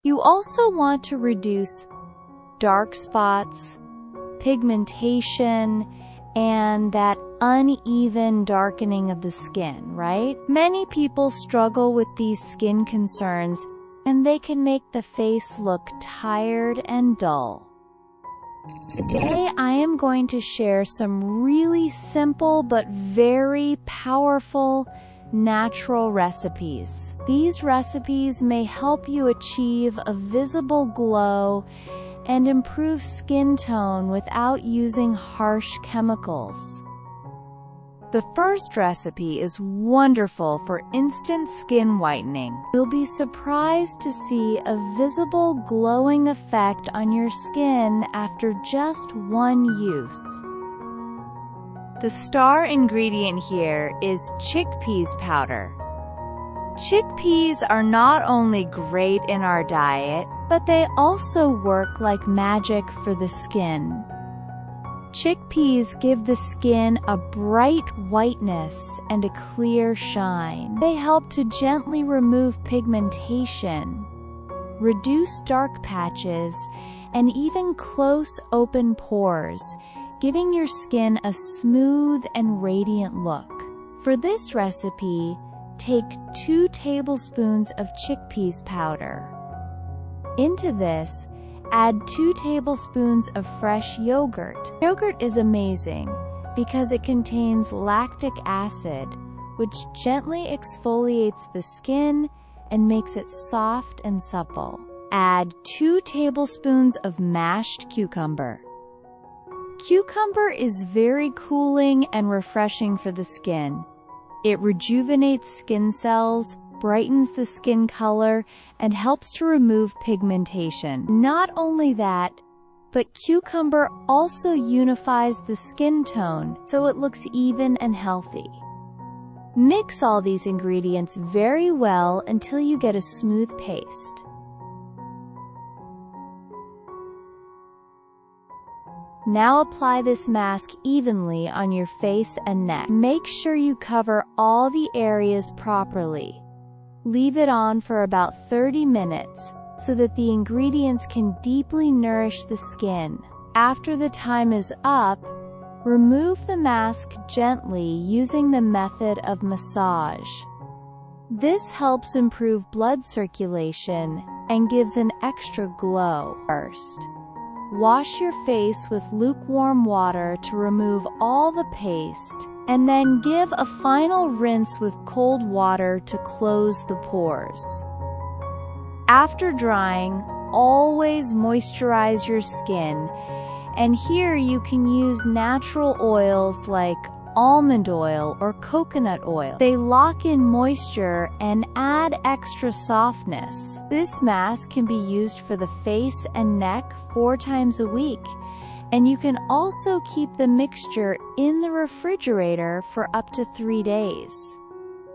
You also want to reduce dark spots, pigmentation, and that uneven darkening of the skin, right? Many people struggle with these skin concerns, and they can make the face look tired and dull. Today, I am going to share some really simple but very powerful natural recipes. These recipes may help you achieve a visible glow and improve skin tone without using harsh chemicals. The first recipe is wonderful for instant skin whitening. You'll be surprised to see a visible glowing effect on your skin after just one use. The star ingredient here is chickpeas powder. Chickpeas are not only great in our diet, but they also work like magic for the skin. Chickpeas give the skin a bright whiteness and a clear shine. They help to gently remove pigmentation, reduce dark patches, and even close open pores, giving your skin a smooth and radiant look. For this recipe, take 2 tablespoons of chickpeas powder. Into this, add 2 tablespoons of fresh yogurt. Yogurt is amazing because it contains lactic acid, which gently exfoliates the skin and makes it soft and supple. Add 2 tablespoons of mashed cucumber. Cucumber is very cooling and refreshing for the skin. It rejuvenates skin cells, brightens the skin color, and helps to remove pigmentation. Not only that, but cucumber also unifies the skin tone so it looks even and healthy. Mix all these ingredients very well until you get a smooth paste. Now apply this mask evenly on your face and neck. Make sure you cover all the areas properly. Leave it on for about 30 minutes so that the ingredients can deeply nourish the skin. After the time is up, remove the mask gently using the method of massage. This helps improve blood circulation and gives an extra glow. First, wash your face with lukewarm water to remove all the paste, and then give a final rinse with cold water to close the pores. After drying, always moisturize your skin, and here you can use natural oils like almond oil or coconut oil. They lock in moisture and add extra softness. This mask can be used for the face and neck 4 times a week, and you can also keep the mixture in the refrigerator for up to 3 days.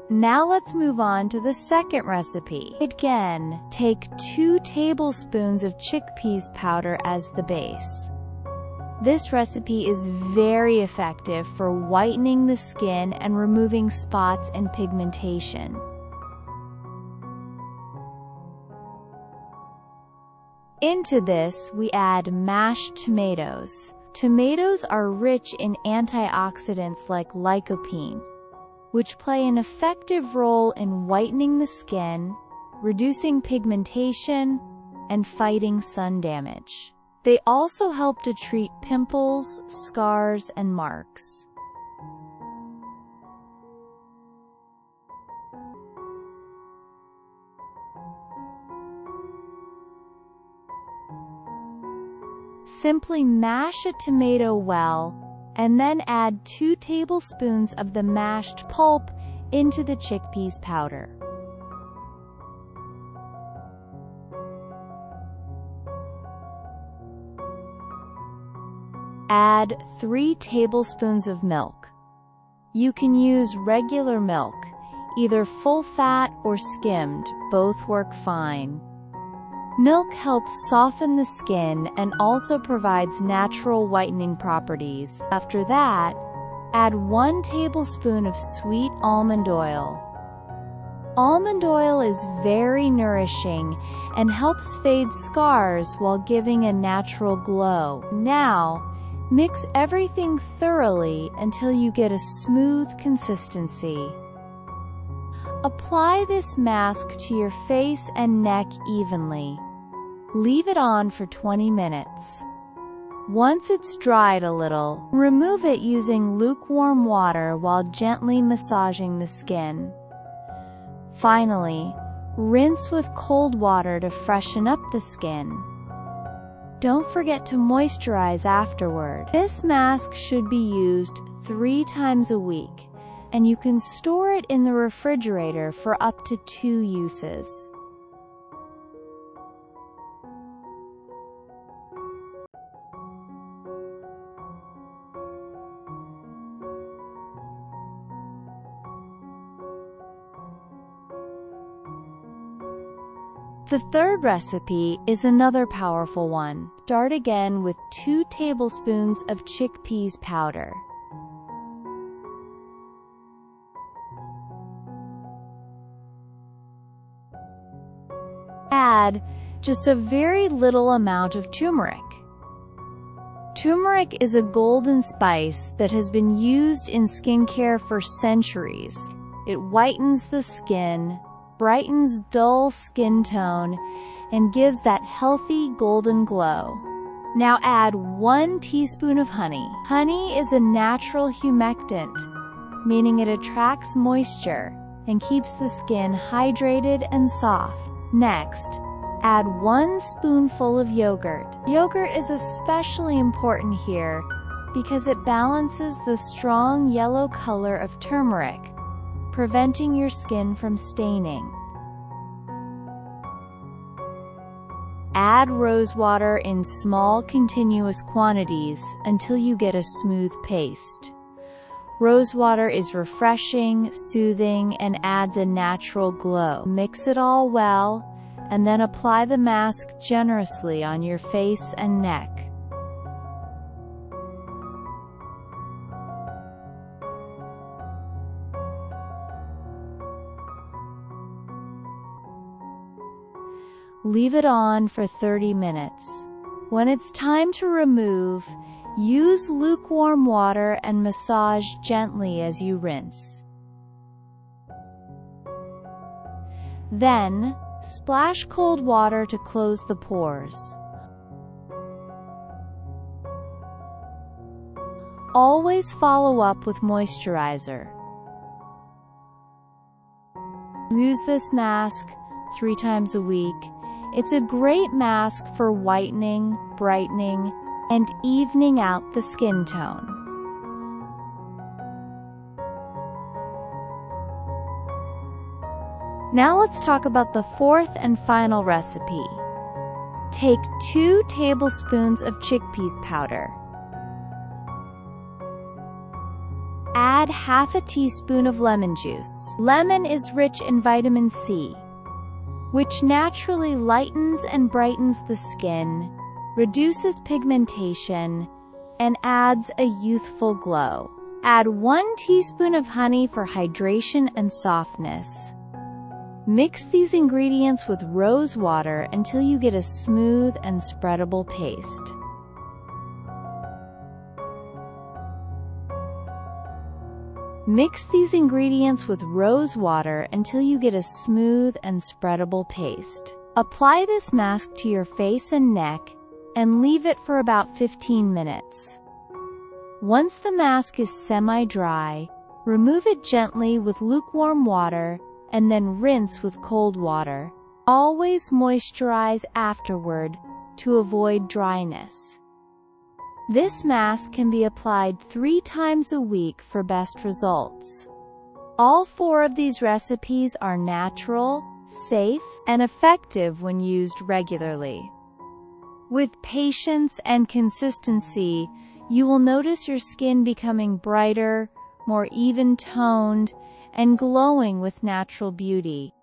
Now let's move on to the second recipe. Again, take 2 tablespoons of chickpeas powder as the base. This recipe is very effective for whitening the skin and removing spots and pigmentation. Into this, we add mashed tomatoes. Tomatoes are rich in antioxidants like lycopene, which play an effective role in whitening the skin, reducing pigmentation, and fighting sun damage. They also help to treat pimples, scars, and marks. Simply mash a tomato well, and then add 2 tablespoons of the mashed pulp into the chickpeas powder. Add 3 tablespoons of milk. You can use regular milk, either full fat or skimmed, both work fine. Milk helps soften the skin and also provides natural whitening properties. After that, add 1 tablespoon of sweet almond oil. Almond oil is very nourishing and helps fade scars while giving a natural glow. Now, mix everything thoroughly until you get a smooth consistency. Apply this mask to your face and neck evenly. Leave it on for 20 minutes. Once it's dried a little, remove it using lukewarm water while gently massaging the skin. Finally, rinse with cold water to freshen up the skin. Don't forget to moisturize afterward. This mask should be used 3 times a week, and you can store it in the refrigerator for up to 2 uses. The third recipe is another powerful one. Start again with 2 tablespoons of chickpeas powder. Add just a very little amount of turmeric. Turmeric is a golden spice that has been used in skincare for centuries. It whitens the skin, brightens dull skin tone, and gives that healthy golden glow. Now add 1 teaspoon of honey. Honey is a natural humectant, meaning it attracts moisture and keeps the skin hydrated and soft. Next, add 1 spoonful of yogurt. Yogurt is especially important here because it balances the strong yellow color of turmeric, preventing your skin from staining. Add rose water in small continuous quantities until you get a smooth paste. Rose water is refreshing, soothing, and adds a natural glow. Mix it all well, and then apply the mask generously on your face and neck. Leave it on for 30 minutes. When it's time to remove, use lukewarm water and massage gently as you rinse. Then, splash cold water to close the pores. Always follow up with moisturizer. Use this mask 3 times a week. It's a great mask for whitening, brightening, and evening out the skin tone. Now let's talk about the fourth and final recipe. Take 2 tablespoons of chickpeas powder. Add half a teaspoon of lemon juice. Lemon is rich in vitamin C, which naturally lightens and brightens the skin, reduces pigmentation, and adds a youthful glow. Add 1 teaspoon of honey for hydration and softness. Mix these ingredients with rose water until you get a smooth and spreadable paste. Mix these ingredients with rose water until you get a smooth and spreadable paste. Apply this mask to your face and neck and leave it for about 15 minutes. Once the mask is semi-dry, remove it gently with lukewarm water and then rinse with cold water. Always moisturize afterward to avoid dryness. This mask can be applied 3 times a week for best results. All 4 of these recipes are natural, safe, and effective when used regularly. With patience and consistency, you will notice your skin becoming brighter, more even-toned, and glowing with natural beauty.